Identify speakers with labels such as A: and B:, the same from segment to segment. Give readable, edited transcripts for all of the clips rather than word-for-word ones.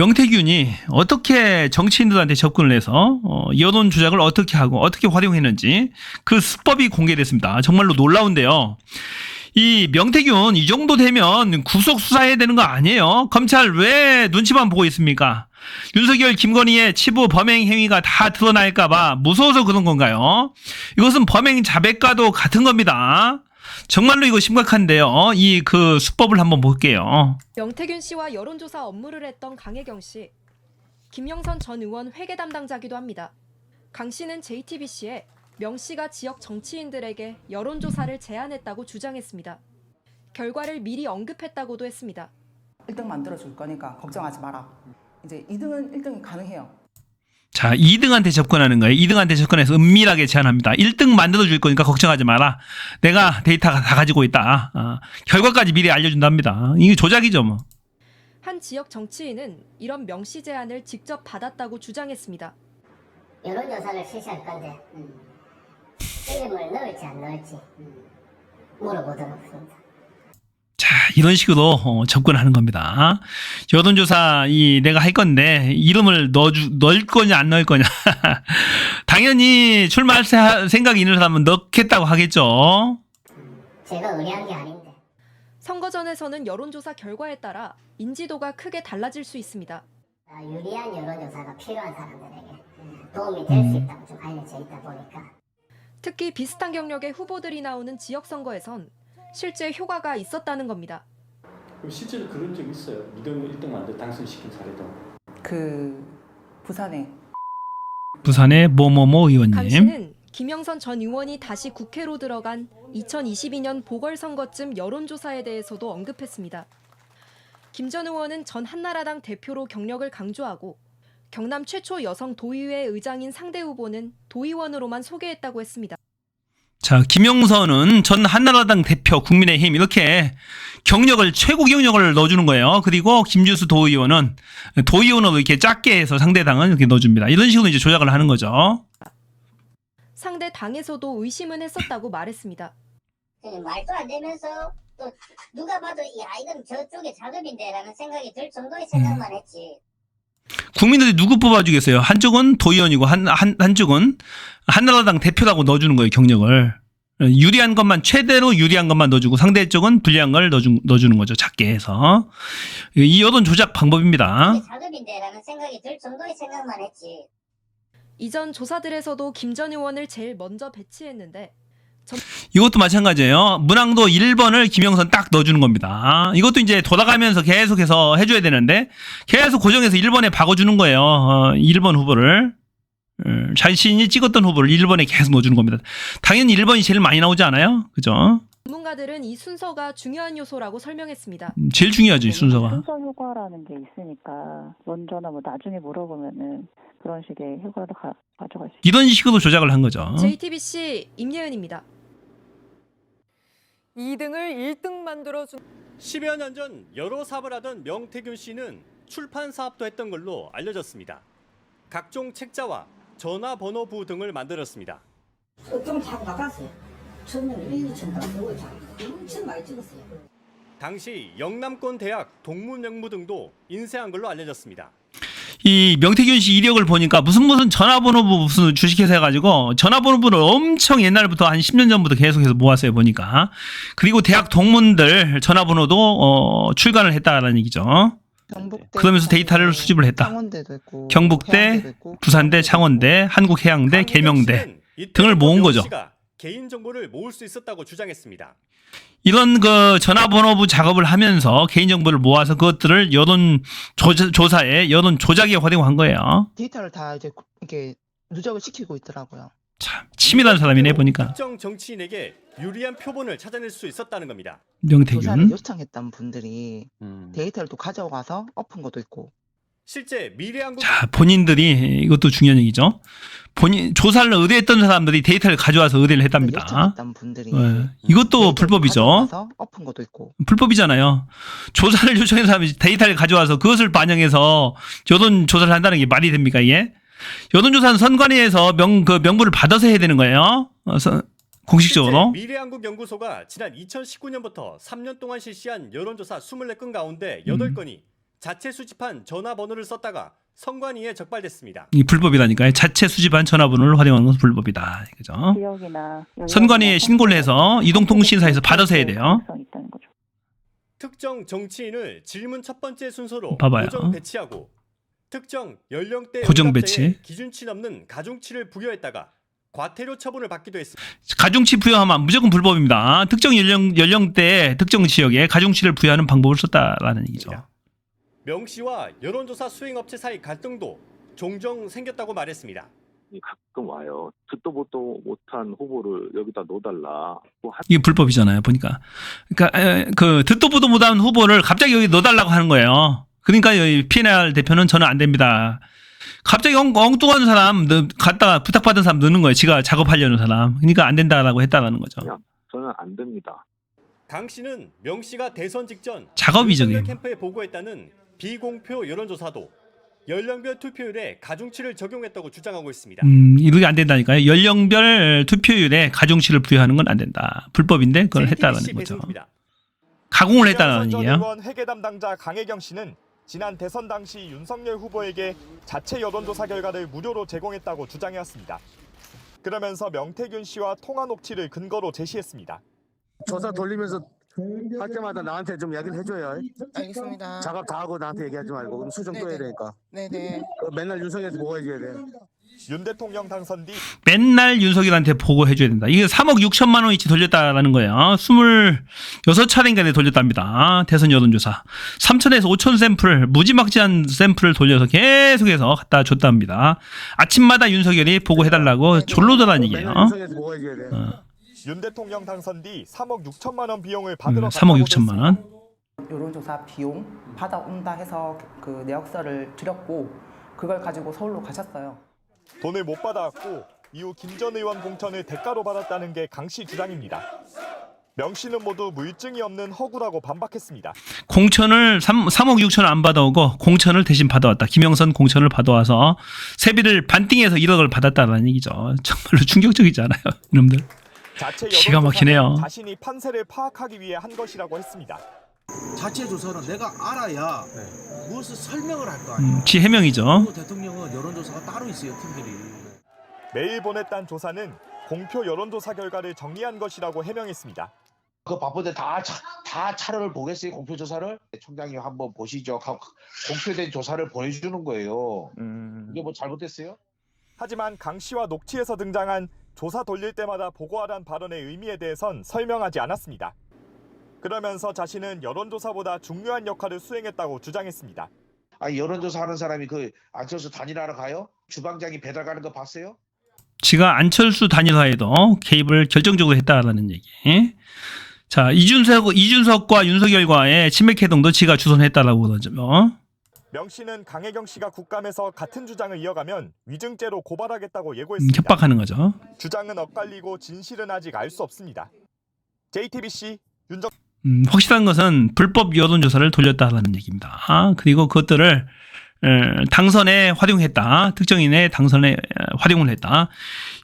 A: 명태균이 어떻게 정치인들한테 접근을 해서 여론 조작을 어떻게 하고 어떻게 활용했는지 그 수법이 공개됐습니다. 정말로 놀라운데요. 이 명태균 이 정도 되면 구속 수사해야 되는 거 아니에요? 검찰 왜 눈치만 보고 있습니까? 윤석열, 김건희의 치부 범행 행위가 다 드러날까봐 무서워서 그런 건가요? 이것은 범행 자백과도 같은 겁니다. 정말로 이거 심각한데요. 이 그 수법을 한번 볼게요.
B: 명태균 씨와 여론조사 업무를 했던 강혜경 씨, 김영선 전 의원 회계 담당자기도 합니다. 강 씨는 JTBC에 명 씨가 지역 정치인들에게 여론조사를 제안했다고 주장했습니다. 결과를 미리 언급했다고도 했습니다.
C: 1등 만들어줄 거니까 걱정하지 마라. 이제 2등은 1등이 가능해요.
A: 자, 2등한테 접근하는 거예요. 2등한테 접근해서 은밀하게 제안합니다. 1등 만들어줄 거니까 걱정하지 마라. 내가 데이터가 다 가지고 있다. 결과까지 미리 알려준답니다. 이게 조작이죠 뭐.
B: 한 지역 정치인은 이런 명 씨 제안을 직접 받았다고 주장했습니다.
D: 여론조사를 실시할 건데 이름을 넣을지 안 넣을지 물어보도록 하겠습니다.
A: 자, 이런 식으로 접근하는 겁니다. 여론조사 내가 할 건데 이름을 넣을 거냐 안 넣을 거냐. 당연히 출마할 생각이 있는 사람은 넣겠다고 하겠죠.
D: 제가 의뢰한 게 아닌데.
B: 선거 전에서는 여론조사 결과에 따라 인지도가 크게 달라질 수 있습니다.
D: 유리한 여론조사가 필요한 사람들에게 도움이 될 수 있다고 좀 알려져 있다 보니까.
B: 특히 비슷한 경력의 후보들이 나오는 지역 선거에선 실제 효과가 있었다는 겁니다.
E: 그럼 실제로 그런 적 있어요? 1등 만들 당선시킨 사례도.
A: 부산의 뭐뭐뭐
B: 강
A: 의원님.
B: 씨는 김영선 전 의원이 다시 국회로 들어간 2022년 보궐선거쯤 여론조사에 대해서도 언급했습니다. 김 전 의원은 전 한나라당 대표로 경력을 강조하고 경남 최초 여성 도의회 의장인 상대 후보는 도의원으로만 소개했다고 했습니다.
A: 자, 김영선은 전 한나라당 대표 국민의힘 이렇게 최고 경력을 넣어주는 거예요. 그리고 김주수 도의원은 도의원으로 이렇게 작게 해서 상대당은 이렇게 넣어줍니다. 이런 식으로 이제 조작을 하는 거죠.
B: 상대 당에서도 의심은 했었다고 말했습니다.
D: 말도 안 되면서 또 누가 봐도 야 이건 저쪽의 작업인데 라는 생각이 들 정도의 생각만 했지.
A: 국민들이 누구 뽑아주겠어요? 한쪽은 도의원이고 한쪽은 한나라당 대표라고 넣어주는 거예요. 경력을 유리한 것만 최대로 유리한 것만 넣어주고 상대 쪽은 불리한 걸 넣어주는 거죠. 작게 해서 이 여론 조작 방법입니다.
D: 작업인데 라는 생각이 들 정도의 생각만 했지.
B: 이전 조사들에서도 김 전 의원을 제일 먼저 배치했는데
A: 이것도 마찬가지예요. 문항도 1번을 김영선 딱 넣어주는 겁니다. 이것도 이제 돌아가면서 계속해서 해줘야 되는데 계속 고정해서 1번에 박아주는 거예요. 1번 후보를. 자신이 찍었던 후보를 1번에 계속 넣어주는 겁니다. 당연히 1번이 제일 많이 나오지 않아요? 그죠?
B: 전문가들은 이 순서가 중요한 요소라고 설명했습니다.
A: 제일 중요하죠, 이 순서가.
F: 순서 효과라는 게 있으니까 먼저나 뭐 나중에 물어보면은 그런 식의 효과를 가져갈 수 있어요.
A: 이런 식으로 조작을 한 거죠.
B: JTBC 임예은입니다.
G: 2등을 1등 만들어준
H: 10여 년 전 여러 사업을 하던 명태균 씨는 출판 사업도 했던 걸로 알려졌습니다. 각종 책자와 전화번호부 등을 만들었습니다.
D: 좀 자고 나갔어요. 처음에는 1, 2천 나가고 엄청 많이 찍었어요.
H: 당시 영남권 대학 동문영무 등도 인쇄한 걸로 알려졌습니다.
A: 이 명태균 씨 이력을 보니까 무슨 전화번호부 무슨 주식회사 해가지고 전화번호부를 엄청 옛날부터 한 10년 전부터 계속해서 모았어요 보니까. 그리고 대학 동문들 전화번호도 출간을 했다라는 얘기죠. 그러면서 데이터를 수집을 했다.
F: 창원대도 있고,
A: 경북대, 부산대, 창원대, 한국해양대, 계명대 등을 모은 거죠.
H: 개인 정보를 모을 수 있었다고 주장했습니다.
A: 이런 전화번호부 작업을 하면서 개인정보를 모아서 그것들을 여론 조사에 여론 조작에 활용한 거예요.
F: 데이터를 다 이제 이렇게 누적을 시키고 있더라고요.
A: 참 치밀한 사람이네 보니까.
H: 특정 정치인에게 유리한 표본을 찾아낼 수 있었다는 겁니다.
F: 조사를
A: 명태균.
F: 요청했던 분들이 데이터를 또 가져가서 엎은 것도 있고.
H: 실제 미래한국
A: 자, 본인들이 이것도 중요한 얘기죠. 조사를 의뢰했던 사람들이 데이터를 가져와서 의뢰를 했답니다.
F: 요청했던 분들이
A: 이것도 불법이죠.
F: 가져가서 엎은 것도 있고.
A: 불법이잖아요. 조사를 요청한 사람이 데이터를 가져와서 그것을 반영해서 여론 조사를 한다는 게 말이 됩니까 이게? 여론조사는 선관위에서 명부를 받아서 해야 되는 거예요. 공식적으로.
H: 미래한국연구소가 지난 2019년부터 3년 동안 실시한 여론조사 24건 가운데 8건이 자체 수집한 전화번호를 썼다가 선관위에 적발됐습니다.
A: 이 불법이라니까요. 자체 수집한 전화번호를 활용하는 것은 불법이다. 그죠?
F: 지역이나
A: 선관위에 신고를 해서 이동통신사에서 받아서 해야 돼요.
F: 가능성이 있다는 거죠.
H: 특정 정치인을 질문 첫 번째 순서로
A: 봐봐요.
H: 고정 배치하고 특정 연령대
A: 고정
H: 응답자에
A: 배치.
H: 기준치 넘는 가중치를 부여했다가 과태료 처분을 받기도 했습니다.
A: 가중치 부여하면 무조건 불법입니다. 특정 연령대 특정 지역에 가중치를 부여하는 방법을 썼다라는 얘기죠.
H: 명 씨와 여론조사 수행업체 사이 갈등도 종종 생겼다고 말했습니다.
E: 가끔 와요. 듣도 보도 못한 후보를 여기다 넣어달라.
A: 이게 불법이잖아요. 보니까. 그러니까 그 듣도 보도 못한 후보를 갑자기 여기 넣어달라고 하는 거예요. 그러니까 여기 PNR 대표는 저는 안 됩니다. 갑자기 엉뚱한 사람 갖다가 부탁받은 사람 넣는 거예요. 지가 작업하려는 사람. 그러니까 안 된다라고 했다라는 거죠.
E: 저는 안 됩니다.
H: 강 씨는 명 씨가 대선 직전
A: 작업이죠,
H: 윤석열
A: 그게.
H: 캠프에 보고했다는 비공표 여론조사도 연령별 투표율에 가중치를 적용했다고 주장하고 있습니다.
A: 이게 안 된다니까요. 연령별 투표율에 가중치를 부여하는 건 안 된다. 불법인데 그걸 했다라는
H: JTBC
A: 거죠.
H: 배승입니다.
A: 가공을 했다는 얘기예요.
I: 의원 회계 담당자 강혜경 씨는 지난 대선 당시 윤석열 후보에게 자체 여론조사 결과를 무료로 제공했다고 주장해왔습니다. 그러면서 명태균 씨와 통화 녹취를 근거로 제시했습니다.
J: 조사 돌리면서 할 때마다 나한테 좀 이야기를 해줘요.
K: 알겠습니다.
J: 작업 다 하고 나한테 얘기하지 말고 그럼 수정 또 해야 되니까.
K: 네네.
J: 맨날 윤석열한테 보고해줘야 돼.
I: 윤 대통령 당선 뒤
A: 맨날 윤석열한테 보고해줘야 된다. 이게 3억 6천만 원어치 돌렸다라는 거예요. 26차례인가 돌렸답니다. 대선 여론조사. 3천에서 5천 샘플, 무지막지한 샘플을 돌려서 계속해서 갖다 줬답니다. 아침마다 윤석열이 보고해달라고 졸로더라는 얘기예요.
J: 맨날 윤석열한테 보고해줘야 돼.
I: 윤 대통령 당선 뒤 3억 6천만 원 비용을 받으러
A: 3억 6천만 원.
C: 여론조사 비용 받아온다 해서 그 내역서를 드렸고 그걸 가지고 서울로 가셨어요.
I: 돈을 못 받아왔고 이후 김 전 의원 공천을 대가로 받았다는 게 강 씨 주장입니다. 명 씨는 모두 물증이 없는 허구라고 반박했습니다.
A: 공천을 3억 6천을 안 받아오고 공천을 대신 받아왔다. 김영선 공천을 받아와서 세비를 반띵해서 1억을 받았다는 얘기죠. 정말로 충격적이지 않아요, 이놈들.
I: 자체
A: 기가 막히네요.
I: 여론조사는 자신이 판세를 파악하기 위해 한 것이라고 했습니다.
L: 자체 조사는 내가 알아야 무엇을 설명을 할 거 아니에요.
A: 지 해명이죠.
L: 대통령은 여론조사가 따로 있어요, 팀들이.
I: 매일 보냈던 조사는 공표 여론조사 결과를 정리한 것이라고 해명했습니다.
L: 그 바쁜데 다 차를 보겠어요, 공표조사를? 총장님 한번 보시죠. 공표된 조사를 보내주는 거예요. 이게 뭐 잘못됐어요?
I: 하지만 강 씨와 녹취에서 등장한 조사 돌릴 때마다 보고하란 발언의 의미에 대해선 설명하지 않았습니다. 그러면서 자신은 여론조사보다 중요한 역할을 수행했다고 주장했습니다.
L: 여론조사 하는 사람이 그 안철수 단일화하러 가요? 주방장이 배달 가는 거 봤어요?
A: 지가 안철수 단일화에도 개입을 결정적으로 했다라는 얘기. 자, 이준석과 윤석열과의 친맥 회동도 지가 주선했다라고 그러죠.
I: 명 씨는 강혜경 씨가 국감에서 같은 주장을 이어가면 위증죄로 고발하겠다고 예고했습니다.
A: 협박하는 거죠.
I: 주장은 엇갈리고 진실은 아직 알 수 없습니다. JTBC 윤정.
A: 확실한 것은 불법 여론조사를 돌렸다라는 얘기입니다. 그리고 그것들을 당선에 활용했다. 특정인의 당선에 활용을 했다.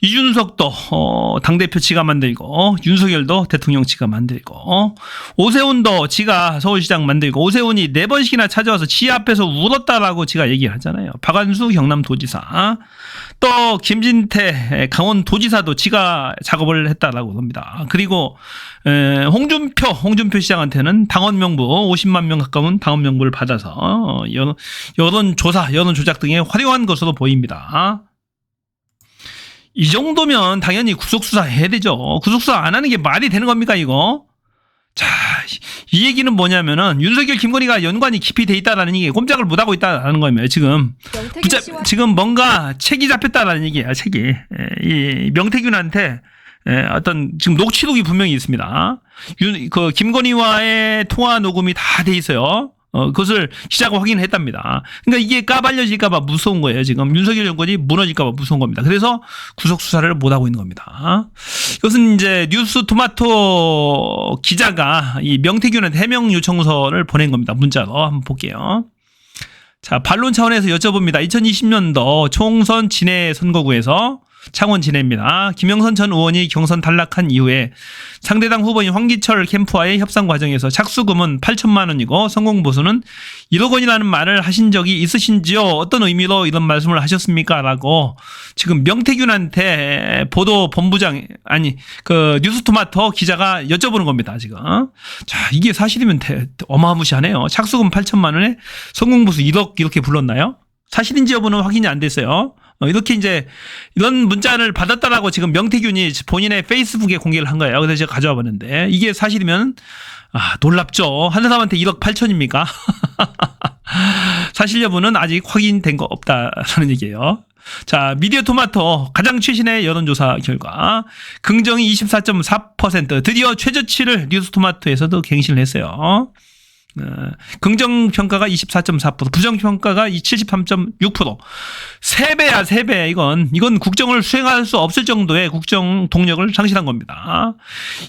A: 이준석도 당대표 지가 만들고 윤석열도 대통령 지가 만들고 오세훈도 지가 서울시장 만들고 오세훈이 4번씩이나 찾아와서 지 앞에서 울었다라고 지가 얘기를 하잖아요. 박완수 경남도지사 또 김진태 강원도지사도 지가 작업을 했다라고 합니다. 그리고 홍준표 시장한테는 당원 명부 50만 명 가까운 당원 명부를 받아서 여론조사, 여론조작 등에 활용한 것으로 보입니다. 이 정도면 당연히 구속수사 해야 되죠. 구속수사 안 하는 게 말이 되는 겁니까, 이거? 자, 이 얘기는 뭐냐면은 윤석열, 김건희가 연관이 깊이 돼 있다라는 얘기, 꼼짝을 못 하고 있다라는 거예요, 지금. 지금 뭔가 책이 잡혔다라는 얘기예요, 책이. 이 명태균한테 어떤 지금 녹취록이 분명히 있습니다. 그 김건희와의 통화 녹음이 다 돼 있어요. 그것을 기자가 확인했답니다. 그러니까 이게 까발려질까봐 무서운 거예요. 지금 윤석열 정권이 무너질까봐 무서운 겁니다. 그래서 구속 수사를 못 하고 있는 겁니다. 이것은 이제 뉴스 토마토 기자가 이 명태균한테 해명 요청서를 보낸 겁니다. 문자로 한번 볼게요. 자, 반론 차원에서 여쭤봅니다. 2020년도 총선 진해 선거구에서 창원 진해입니다. 김영선 전 의원이 경선 탈락한 이후에 상대당 후보인 황기철 캠프와의 협상 과정에서 착수금은 8천만 원이고 성공 보수는 1억 원이라는 말을 하신 적이 있으신지요? 어떤 의미로 이런 말씀을 하셨습니까? 라고 지금 명태균한테 보도 본부장 그 뉴스토마토 기자가 여쭤보는 겁니다. 지금. 자, 이게 사실이면 어마무시하네요. 착수금 8천만 원에 성공 보수 1억 이렇게 불렀나요? 사실인지 여부는 확인이 안 됐어요. 이렇게 이제 이런 문자를 받았다라고 지금 명태균이 본인의 페이스북에 공개를 한 거예요. 그래서 제가 가져와 봤는데 이게 사실이면 놀랍죠. 한 사람한테 1억 8천입니까? 사실 여부는 아직 확인된 거 없다라는 얘기예요. 자, 미디어 토마토 가장 최신의 여론조사 결과 긍정이 24.4% 드디어 최저치를 뉴스 토마토에서도 갱신을 했어요. 긍정 평가가 24.4%, 부정 평가가 73.6%. 3배야, 3배. 이건 국정을 수행할 수 없을 정도의 국정 동력을 상실한 겁니다.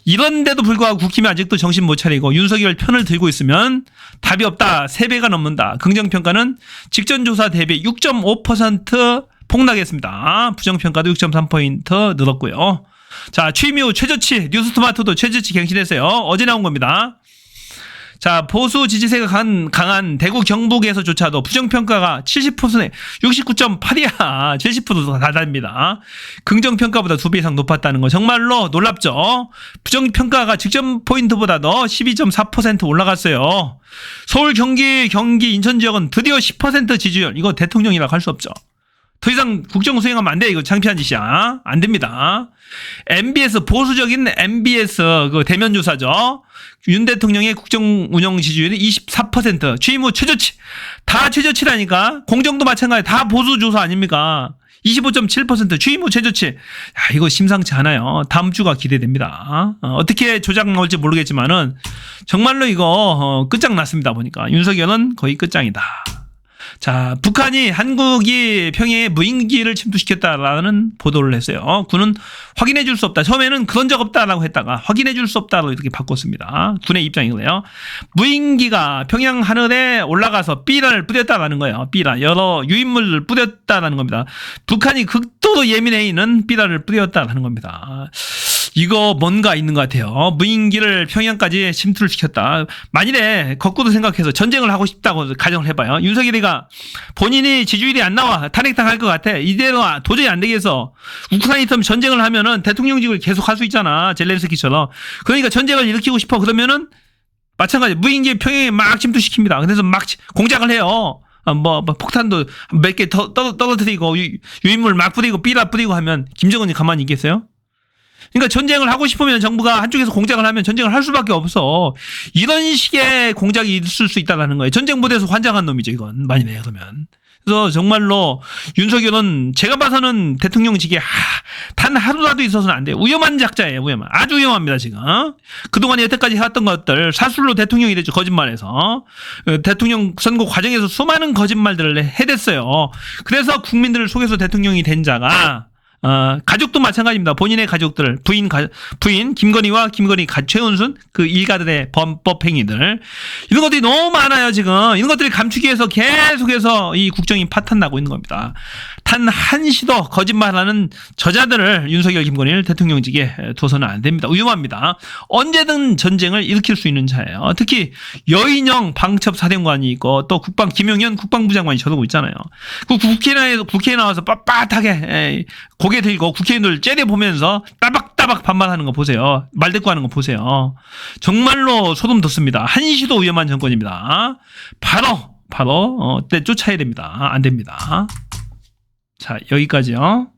A: 이런데도 불구하고 국힘이 아직도 정신 못 차리고 윤석열 편을 들고 있으면 답이 없다. 3배가 넘는다. 긍정 평가는 직전 조사 대비 6.5% 폭락했습니다. 부정 평가도 6.3포인트 늘었고요. 자, 취임 이후 최저치, 뉴스토마토도 최저치 갱신했어요. 어제 나온 겁니다. 자, 보수 지지세가 강한 대구 경북에서조차도 부정평가가 70%에 69.8이야. 70%가 다릅니다. 긍정평가보다 2배 이상 높았다는 거 정말로 놀랍죠. 부정평가가 직전 포인트보다도 12.4% 올라갔어요. 서울, 경기, 인천 지역은 드디어 10% 지지율. 이거 대통령이라고 할 수 없죠. 더 이상 국정 수행하면 안 돼. 이거 창피한 짓이야. 안 됩니다. MBS, 보수적인 MBS 그 대면 조사죠. 윤 대통령의 국정 운영 지지율이 24%. 취임 후 최저치. 다 최저치라니까. 공정도 마찬가지. 다 보수 조사 아닙니까? 25.7% 취임 후 최저치. 야, 이거 심상치 않아요. 다음 주가 기대됩니다. 어떻게 조작 나올지 모르겠지만은 정말로 이거 끝장났습니다. 보니까 윤석열은 거의 끝장이다. 자, 북한이 한국이 평양에 무인기를 침투시켰다라는 보도를 했어요. 군은 확인해 줄 수 없다. 처음에는 그런 적 없다라고 했다가 확인해 줄 수 없다고 이렇게 바꿨습니다. 군의 입장이고요. 무인기가 평양 하늘에 올라가서 삐라를 뿌렸다라는 거예요. 삐라. 여러 유인물을 뿌렸다라는 겁니다. 북한이 극도로 예민해 있는 삐라를 뿌렸다라는 겁니다. 이거 뭔가 있는 것 같아요. 무인기를 평양까지 침투를 시켰다. 만일에 거꾸로 생각해서 전쟁을 하고 싶다고 가정을 해봐요. 윤석열이가 본인이 지지율이 안 나와 탄핵당할 것 같아. 이대로 도저히 안 되겠어. 우크라이나처럼 전쟁을 하면은 대통령직을 계속 할 수 있잖아. 젤렌스키처럼. 그러니까 전쟁을 일으키고 싶어. 그러면은 마찬가지 무인기 평양에 막 침투시킵니다. 그래서 막 공작을 해요. 폭탄도 몇 개 떨어뜨리고 유인물 막 뿌리고 삐라 뿌리고 하면 김정은이 가만히 있겠어요? 그러니까 전쟁을 하고 싶으면 정부가 한쪽에서 공작을 하면 전쟁을 할 수밖에 없어. 이런 식의 공작이 있을 수 있다는 거예요. 전쟁 부대에서 환장한 놈이죠, 이건. 만일에 그러면. 그래서 정말로 윤석열은 제가 봐서는 대통령직에 단 하루라도 있어서는 안 돼요. 위험한 작자예요, 위험한. 아주 위험합니다, 지금. 그동안 여태까지 해왔던 것들, 사술로 대통령이 되죠, 거짓말해서. 대통령 선거 과정에서 수많은 거짓말들을 해댔어요. 그래서 국민들을 속여서 대통령이 된 자가 가족도 마찬가지입니다. 본인의 가족들, 부인 김건희와 김건희 최은순 그 일가들의 범법 행위들 이런 것들이 너무 많아요. 지금 이런 것들을 감추기 위해서 계속해서 이 국정이 파탄나고 있는 겁니다. 단 한시도 거짓말하는 저자들을 윤석열 김건희를 대통령직에 둬서는 안 됩니다. 위험합니다. 언제든 전쟁을 일으킬 수 있는 자예요. 특히 여인형 방첩 사령관이 있고 또 김용현 국방부 장관이 저러고 있잖아요. 그 국회에 나와서 빳빳하게 고개 들고 국회의원들 째려보면서 따박따박 반말하는 거 보세요. 말대꾸하는 거 보세요. 정말로 소름 돋습니다. 한시도 위험한 정권입니다. 바로 때 쫓아야 됩니다. 안 됩니다. 자, 여기까지요.